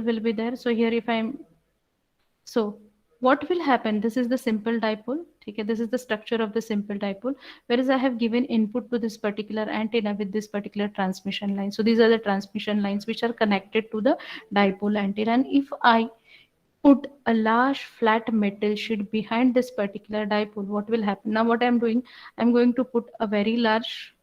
will be there. So here if I'm, so what will happen? This is the simple dipole. Okay, this is the structure of the simple dipole. Whereas I have given input to this particular antenna with this particular transmission line. So these are the transmission lines which are connected to the dipole antenna. And if I put a large flat metal sheet behind this particular dipole, what will happen? Now what I'm doing, I'm going to put a very large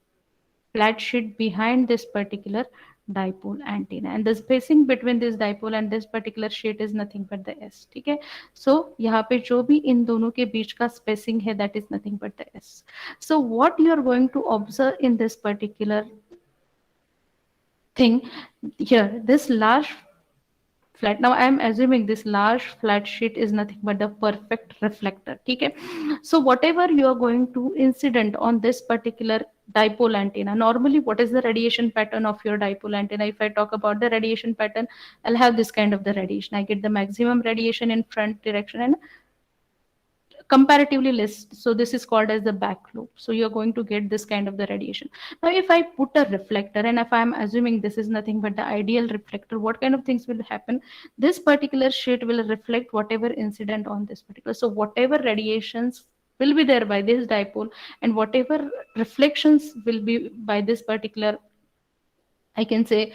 flat sheet behind this particular dipole antenna, and the spacing between this dipole and this particular sheet is nothing but the s. ठीक है, so यहाँ पे जो भी इन दोनों के बीच का spacing है, that is nothing but the s. So what you are going to observe in this particular thing here, this large flat, now I am assuming this large flat sheet is nothing but the perfect reflector. ठीक है, so whatever you are going to incident on this particular dipole antenna, normally what is the radiation pattern of your dipole antenna? If I talk about the radiation pattern, I'll have this kind of the radiation. I get the maximum radiation in front direction and comparatively less, so this is called as the back loop. So you're going to get this kind of the radiation. Now if I put a reflector, and if I'm assuming this is nothing but the ideal reflector, what kind of things will happen? This particular sheet will reflect whatever incident on this particular, so whatever radiations will be there by this dipole and whatever reflections will be by this particular, I can say,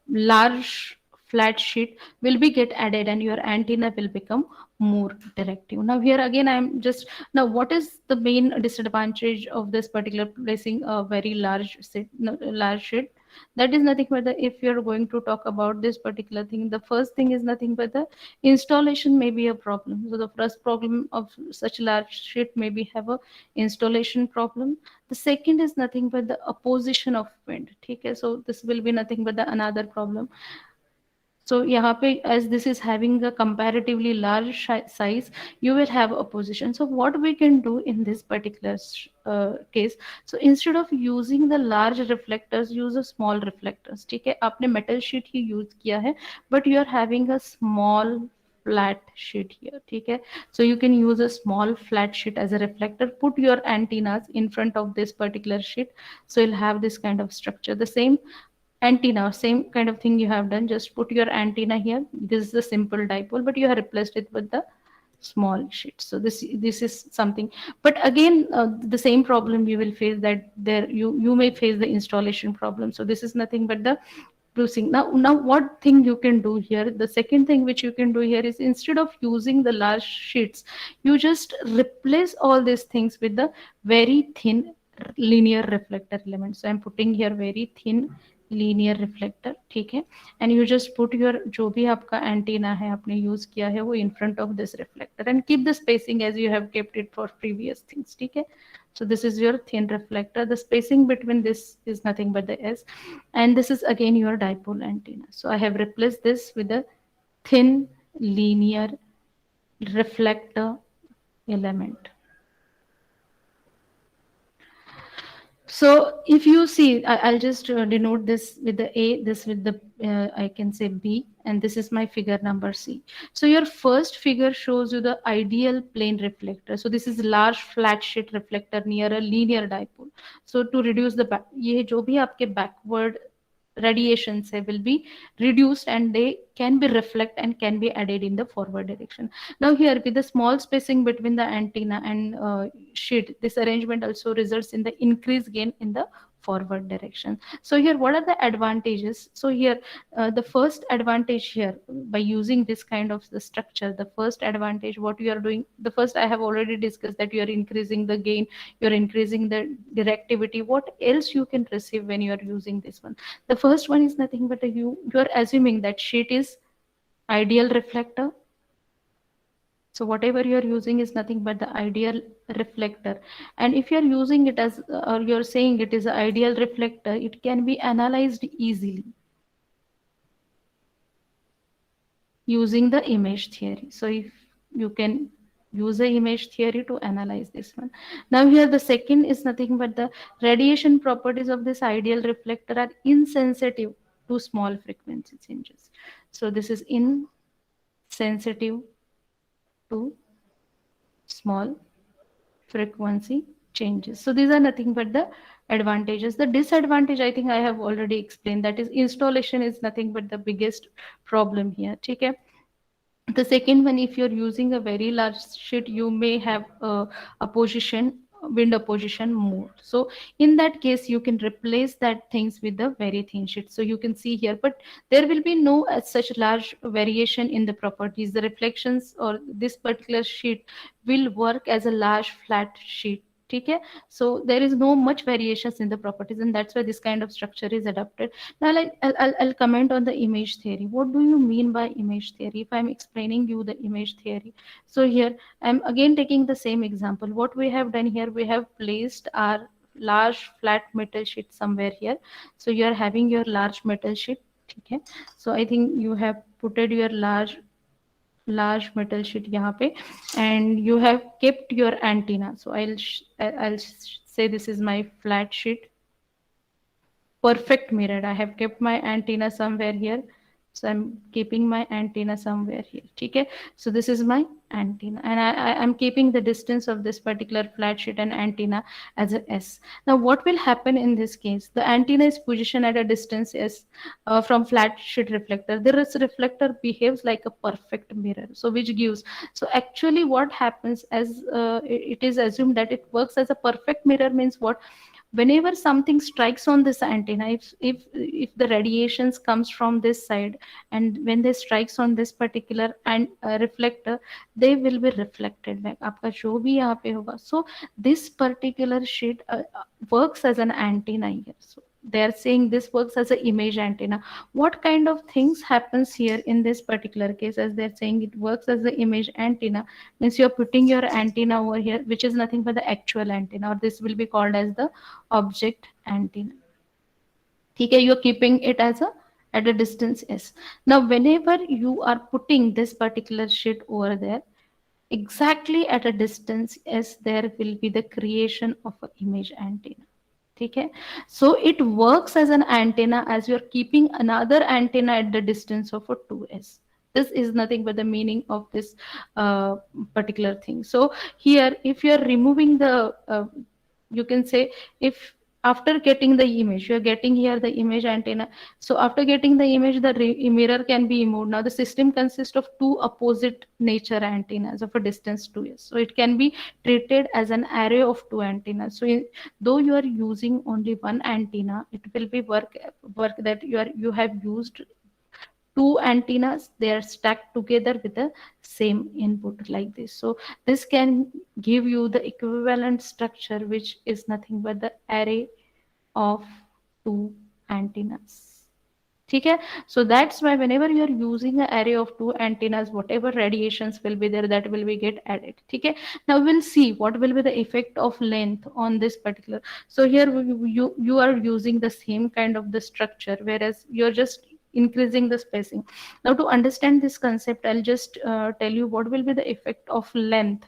large flat sheet will be get added, and your antenna will become more directive. Now here again, I'm just, now what is the main disadvantage of this particular placing a very large sheet, no, large sheet? That is nothing but the, if you're going to talk about this particular thing, the first thing is nothing but the installation may be a problem. So the first problem of such large sheet maybe have a installation problem. The second is nothing but the opposition of wind. Okay, so this will be nothing but the another problem. So यहाँ पे, as this is having a comparatively large size, you will have opposition. So what we can do in this particular case, so instead of using the large reflectors, use a small reflectors. ठीक है, आपने metal sheet ही use किया है, but you are having a small flat sheet here. ठीक है, so you can use a small flat sheet as a reflector. Put your antennas in front of this particular sheet, so you'll have this kind of structure. The same antenna, same kind of thing you have done, just put your antenna here. This is the simple dipole, but you have replaced it with the small sheet. So this is something, but again, the same problem you will face, that there you may face the installation problem. So this is nothing but the bruising. Now what thing you can do here, the second thing which you can do here is, instead of using the large sheets, you just replace all these things with the very thin linear reflector element. So I'm putting here very thin linear reflector. ठीक है, and you just put your जो भी आपका antenna है आपने use किया है वो in front of this reflector, and keep the spacing as you have kept it for previous things. ठीक है, so this is your thin reflector. The spacing between this is nothing but the s, and this is again your dipole antenna. So I have replaced this with a thin linear reflector element. So if you see, I'll just denote this with the A, this with the, I can say B, and this is my figure number C. So your first figure shows you the ideal plane reflector. So this is large flat sheet reflector near a linear dipole. So to reduce the back, ये जो भी आपके backward radiations will be reduced, and they can be reflect and can be added in the forward direction. Now here, with the small spacing between the antenna and sheet, this arrangement also results in the increased gain in the forward direction. So here, what are the advantages? So here, the first advantage here, by using this kind of the structure, the first advantage, what you are doing, the first I have already discussed, that you are increasing the gain, you're increasing the directivity. What else you can receive when you are using this one? The first one is nothing but you are assuming that sheet is ideal reflector. So whatever you are using is nothing but the ideal reflector. And if you are using it as, or you're saying it is an ideal reflector, it can be analyzed easily using the image theory. So if you can use the image theory to analyze this one. Now here the second is nothing but the radiation properties of this ideal reflector are insensitive to small frequency changes. So this is insensitive to small frequency changes. So these are nothing but the advantages. The disadvantage, I think I have already explained, that is installation is nothing but the biggest problem here. Okay. The second one, if you're using a very large sheet, you may have a position, wind opposition more. So in that case, you can replace that things with the very thin sheet. So you can see here, but there will be no as such large variation in the properties. The reflections or this particular sheet will work as a large flat sheet. Okay. So there is no much variations in the properties, and that's why this kind of structure is adopted. Now, I'll comment on the image theory. What do you mean by image theory? If I'm explaining you the image theory, so here I'm again taking the same example. What we have done here, we have placed our large flat metal sheet somewhere here. So you are having your large metal sheet. Okay. So I think you have putted your large metal sheet यहाँ पे, and you have kept your antenna. So I'll say this is my flat sheet, perfect mirrored. I have kept my antenna somewhere here. So I'm keeping my antenna somewhere here. Okay. So this is my antenna, and I'm keeping the distance of this particular flat sheet and antenna as a S. Now what will happen in this case? The antenna is positioned at a distance S from flat sheet reflector. This reflector behaves like a perfect mirror. So which gives, so actually what happens, as it is assumed that it works as a perfect mirror, means what? Whenever something strikes on this antenna, if the radiations comes from this side, and when they strikes on this particular and reflector, they will be reflected back आपका जो भी यहाँ पे होगा. So this particular sheet works as an antenna here. So they are saying this works as an image antenna. What kind of things happens here in this particular case, as they're saying it works as the image antenna, means you're putting your antenna over here, which is nothing but the actual antenna, or this will be called as the object antenna. Okay, you're keeping it as a at a distance S. Now whenever you are putting this particular sheet over there, exactly at a distance S, there will be the creation of an image antenna. Okay. So it works as an antenna as you're keeping another antenna at the distance of a 2S. This is nothing but the meaning of this particular thing. So here, if you're removing the, you can say, if after getting the image, you're getting here the image antenna. So after getting the image, the mirror can be removed. Now the system consists of two opposite nature antennas of a distance 2S. So it can be treated as an array of two antennas. So though you are using only one antenna, it will be work that you have used two antennas, they are stacked together with the same input like this. So this can give you the equivalent structure, which is nothing but the array of two antennas. Okay. So that's why whenever you are using an array of two antennas, whatever radiations will be there, that will be get added. Okay. Now we'll see what will be the effect of length on this particular. So here you are using the same kind of the structure, whereas you're just increasing the spacing. Now to understand this concept, I'll just tell you what will be the effect of length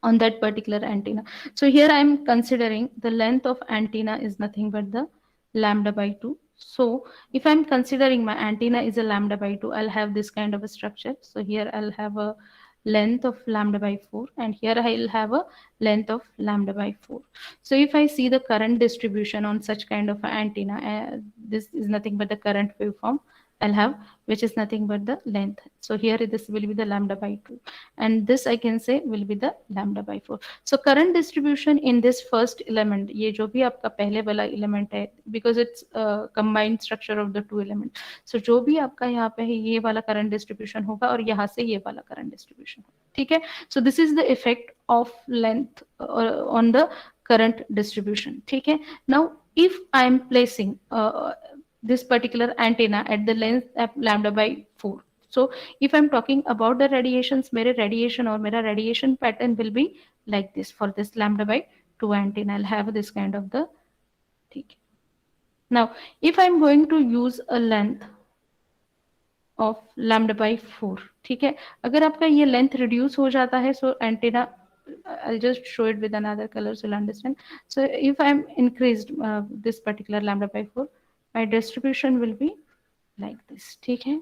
on that particular antenna. So here I am considering the length of antenna is nothing but the lambda by 2. So if I'm considering my antenna is a lambda by 2, I'll have this kind of a structure. So here I'll have a length of lambda by 4, and here I'll have a length of lambda by 4. So if I see the current distribution on such kind of antenna, this is nothing but the current waveform I'll have, which is nothing but the length. So here this will be the lambda by 2, and this I can say will be the lambda by 4. So current distribution in this first element, ये जो भी आपका पहले वाला element है, because it's a combined structure of the two elements. So जो भी आपका यहाँ पे है, ये वाला current distribution होगा, और यहाँ से ये वाला current distribution होगा. ठीक है. So this is the effect of length on the current distribution. ठीक है. Now if I am placing this particular antenna at the length of lambda by 4. So if I'm talking about the radiations, mere radiation or mera radiation pattern will be like this for this lambda by 2 antenna. I'll have this kind of the thing. Now, if I'm going to use a length of lambda by 4, ठीक है. अगर आपका ये length reduce हो जाता है, so antenna, I'll just show it with another color so you'll understand. So if I'm increased this particular lambda by 4, my distribution will be like this. ठीक है.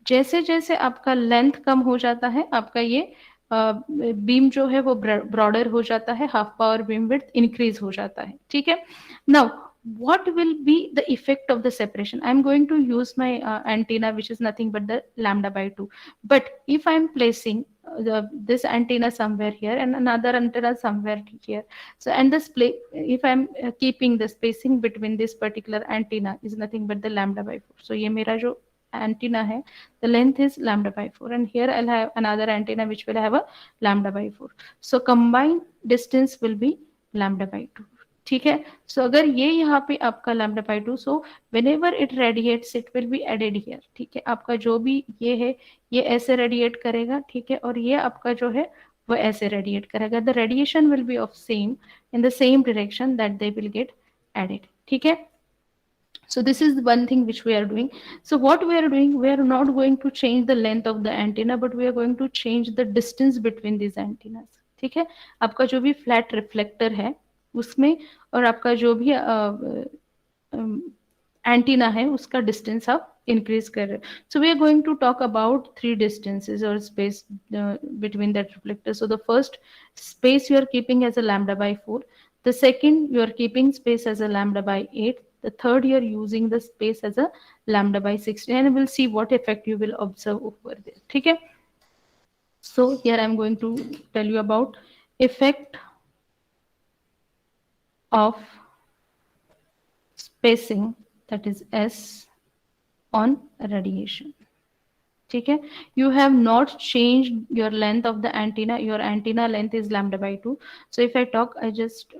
जैसे जैसे आपका लेंथ कम हो जाता है, आपका ये बीम जो है वो ब्रॉडर हो जाता है, half power beam width increase हो जाता है, ठीक है। Now what will be the effect of the separation? I'm going to use my antenna, which is nothing but the lambda by 2. But if I'm placing this antenna somewhere here and another antenna somewhere here, so and this play, if I'm keeping the spacing between this particular antenna is nothing but the lambda by 4. So ये मेरा जो antenna hai, the length is lambda by 4, and here I'll have another antenna which will have a lambda by 4. So combined distance will be lambda by 2, ठीक है। सो अगर ये यहाँ पे आपका lambda by 2, so whenever it radiates it will be added here, ठीक है। आपका जो भी ये है ये ऐसे रेडिएट करेगा, ठीक है, और ये आपका जो है वो ऐसे रेडिएट करेगा। The radiation will be of same in the same direction that they will get added, ठीक है। So this is one thing which we are doing. So what we are doing, we are not going to change the length of the antenna, but we are going to change the distance between these antennas, ठीक है। आपका जो भी flat reflector है उसमें और आपका जो भी एंटीना है उसका डिस्टेंस आप इंक्रीज कर रहे हो। So we are going to talk about 3 distances or space between that reflector. So the first space you are keeping as a lambda by 4, the second you are keeping space as a lambda by 8, the third you are using the space as a lambda by 16, and we'll see what effect you will observe over there, ठीक है। So here I am going to tell you about effect of spacing, that is S, on radiation, ठीक है। You have not changed your length of the antenna, your antenna length is lambda by 2. So if I talk, I just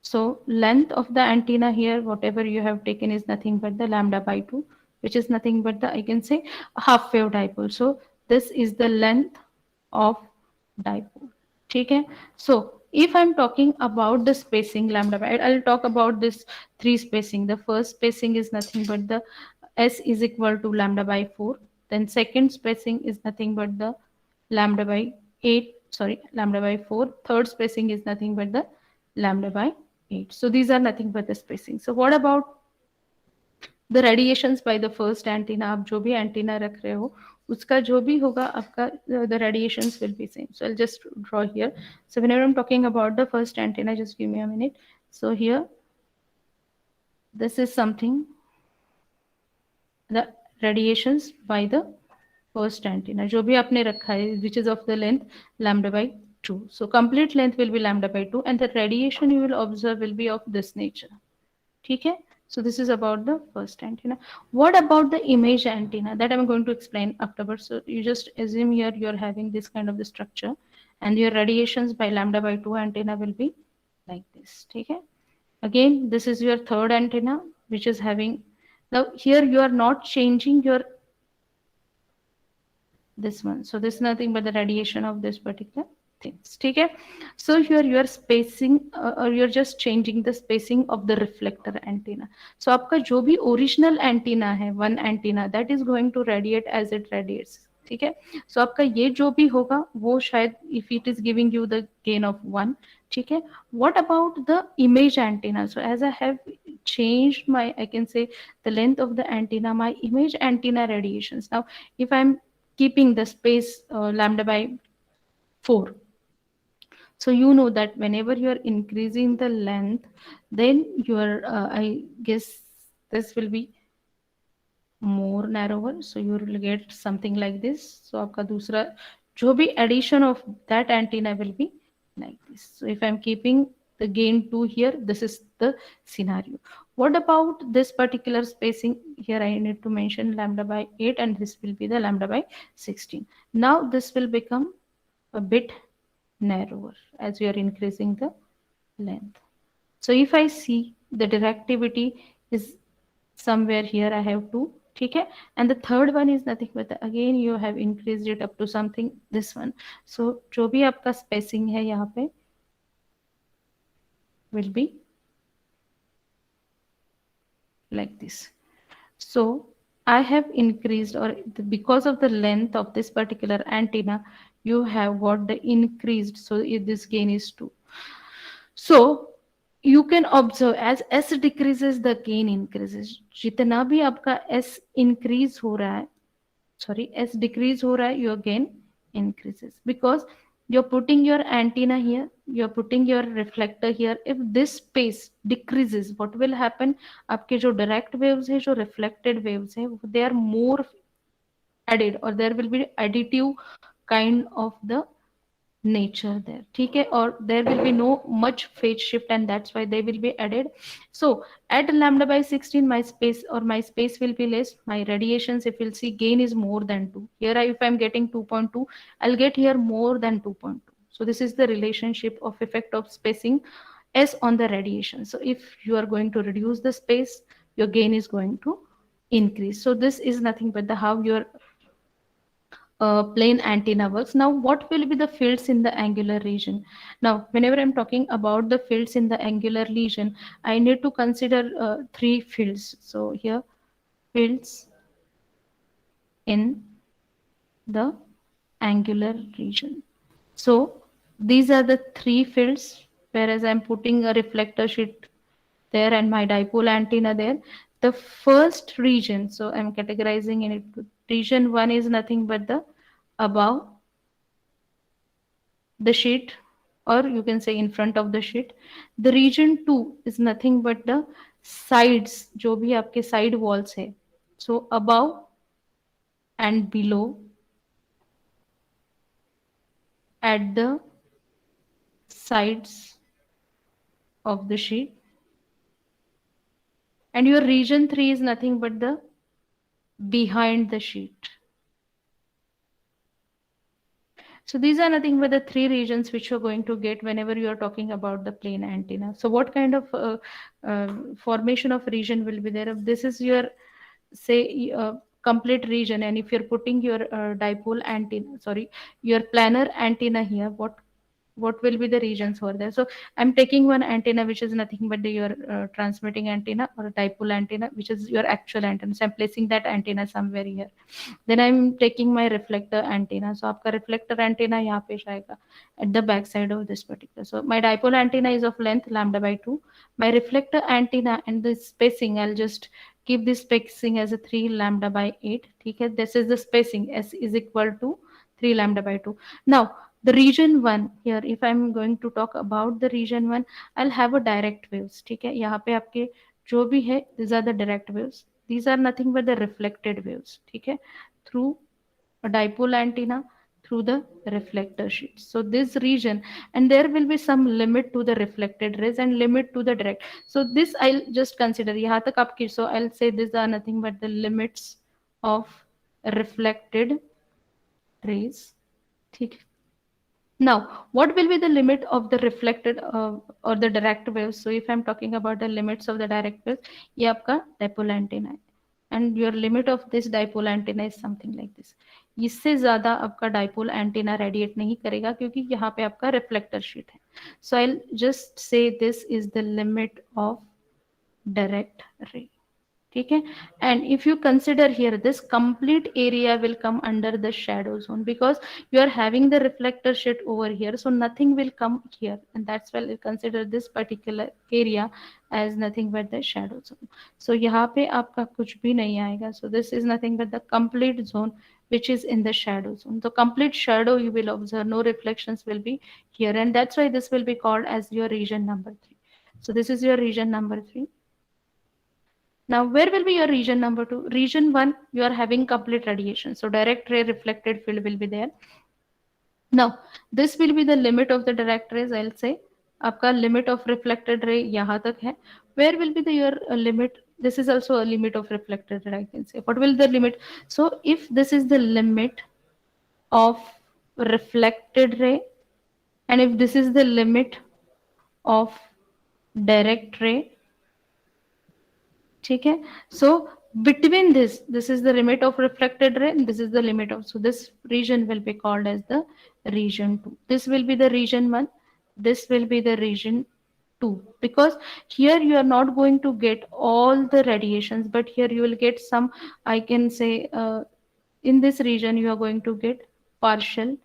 so length of the antenna here, whatever you have taken is nothing but the lambda by 2, which is nothing but the, I can say, half wave dipole. So this is the length of dipole, ठीक है। So if I'm talking about the spacing lambda by 8, I'll talk about this 3 spacing. The first spacing is nothing but the S is equal to lambda by 4. Then second spacing is nothing but the lambda by 8, sorry, lambda by 4. Third spacing is nothing but the lambda by 8. So these are nothing but the spacing. So what about the radiations by the first antenna? आप जो भी antenna रख रहे हो उसका जो भी होगा आपका the radiations will be same. So I'll just draw here. So whenever I'm talking about the first antenna, just give me a minute. So here this is something, the radiations by the first antenna जो भी आपने रखा है, which is of the length lambda by 2. So complete length will be lambda by 2, and the radiation you will observe will be of this nature, ठीक है। So this is about the first antenna. What about the image antenna? That I'm going to explain afterwards. So you just assume here you're having this kind of the structure, and your radiations by lambda by 2 antenna will be like this, ठीक है। Again, this is your third antenna, which is having, now here you are not changing your this one. So this is nothing but the radiation of this particular things, ठीक है। So here you are spacing or you're just changing the spacing of the reflector antenna. So आपका जो भी original antenna है, one antenna, that is going to radiate as it radiates, ठीक है। So आपका ये जो भी होगा वो शायद if it is giving you the gain of 1, ठीक है। What about the image antenna? So as I have changed my, I can say, the length of the antenna, my image antenna radiations. Now if I'm keeping the space lambda by 4, so you know that whenever you are increasing the length, then your I guess this will be more narrower, so you will get something like this. So आपका दूसरा जो भी addition of that antenna will be like this. So if I'm keeping the gain 2 here, this is the scenario. What about this particular spacing? Here I need to mention lambda by 8, and this will be the lambda by 16. Now this will become a bit narrower as we are increasing the length. So if I see the directivity is somewhere here, I have 2, ठीक है, and the third one is nothing but again you have increased it up to something this one. So जो भी आपका spacing है यहाँ पे will be like this. So I have increased, or because of the length of this particular antenna, you have got the increased, so this gain is 2. So you can observe as S decreases the gain increases. जितना भी आपका S increase हो रहा है sorry, as decrease हो रहा है, your gain increases because you're putting your antenna here, you're putting your reflector here. If this space decreases, what will happen? आपके जो direct waves है, जो reflected waves है, they are more added, or there will be additive kind of the nature there, ठीक है, or there will be no much phase shift, and that's why they will be added. So at lambda by 16, my space or my space will be less, my radiations, if you'll see, gain is more than 2 here. If I'm getting 2.2, I'll get here more than 2.2. So this is the relationship of effect of spacing s on the radiation. So if you are going to reduce the space, your gain is going to increase. So this is nothing but the how your plane antenna works. Now, what will be the fields in the angular region? Now, whenever I'm talking about the fields in the angular region, I need to consider three fields. So here, fields in the angular region. So these are the three fields, whereas I'm putting a reflector sheet there and my dipole antenna there. The first region, so I'm categorizing in it. Region 1 is nothing but the above the sheet, or you can say in front of the sheet. The region 2 is nothing but the sides, जो भी आपके side walls है, so above and below at the sides of the sheet. And your region 3 is nothing but the behind the sheet. So these are nothing but the three regions which you're going to get whenever you are talking about the plane antenna. So what kind of formation of region will be there? This is your, say, complete region, and if you're putting your dipole antenna, sorry, your planar antenna here, what will be the regions over there? So I'm taking one antenna which is nothing but your transmitting antenna or dipole antenna, which is your actual antenna. So I'm placing that antenna somewhere here. Then I'm taking my reflector antenna. So आपका reflector antenna यहाँ पे जाएगा at the back side of this particular. So my dipole antenna is of length lambda by 2. My reflector antenna and the spacing, I'll just keep this spacing as a 3 lambda by 8. ठीक है, this is the spacing, s is equal to 3 lambda by 2. Now the region 1 here, if I'm going to talk about the region 1, I'll have a direct waves. ठीक है, यहाँ पे आपके जो भी है, these are the direct waves. These are nothing but the reflected waves. ठीक है, through a dipole antenna, through the reflector sheet. So this region, and there will be some limit to the reflected rays and limit to the direct. So this I'll just consider यहाँ तक आपकी. So I'll say these are nothing but the limits of reflected rays. ठीक है. Now, what will be the limit of the reflected or the direct waves? So if I'm talking about the limits of the direct waves, ये आपका dipole antenna है. And your limit of this dipole antenna is something like this. इससे ज़्यादा आपका dipole antenna radiate नहीं करेगा क्योंकि यहाँ पे आपका reflector sheet है. So I'll just say this is the limit of direct ray. ठीक है, and if you consider here, this complete area will come under the shadow zone because you are having the reflector sheet over here, so nothing will come here, and that's why we consider this particular area as nothing but the shadow zone. So यहाँ पे आपका कुछ भी नहीं आएगा. So this is nothing but the complete zone which is in the shadow zone. The complete shadow you will observe, no reflections will be here, and that's why this will be called as your region number 3. So this is your region number 3. Now, where will be your region number 2? Region 1, you are having complete radiation. So direct ray reflected field will be there. Now, this will be the limit of the direct rays, I'll say. आपका limit of reflected ray यहाँ तक है. Where will be the your limit? This is also a limit of reflected ray, I can say. What will the limit? So if this is the limit of reflected ray, and if this is the limit of direct ray, ठीक है, so between this is the limit of reflected ray and this is the limit of, so this region will be called as the region 2. This will be the region 1, this will be the region 2, because here you are not going to get all the radiations, but here you will get some, I can say, in this region you are going to get partial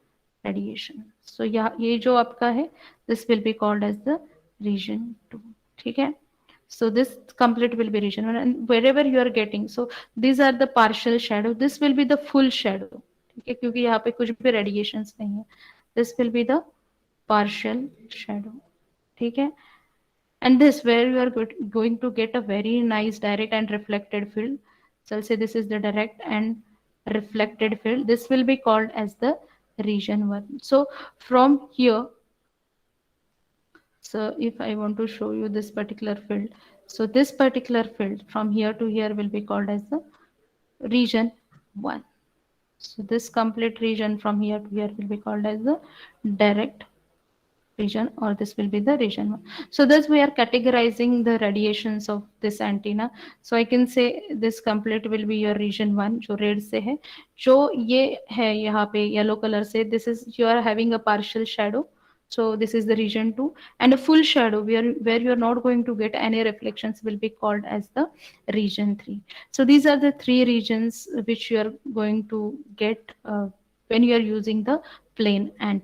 radiation. So yeah, ये जो आपका है, this will be called as the region 2. ठीक है. So this complete will be region 1, and wherever you are getting, so these are the partial shadow, this will be the full shadow, ठीक है, क्योंकि यहाँ पे कुछ भी रेडिएशंस नहीं है, this will be the partial shadow, ठीक है. And this where you are going to get a very nice direct and reflected field. So I'll say this is the direct and reflected field, this will be called as the region 1. So from here, so if I want to show you this particular field, so this particular field from here to here will be called as the region 1. So this complete region from here to here will be called as the direct region, or this will be the region 1. So thus we are categorizing the radiations of this antenna. So I can say this complete will be your region 1 जो red से है, जो ये है यहाँ पे yellow color से, this is you are having a partial shadow. So this is the region 2, and a full shadow where you are not going to get any reflections will be called as the region 3. So these are the three regions which you are going to get when you are using the plane antenna.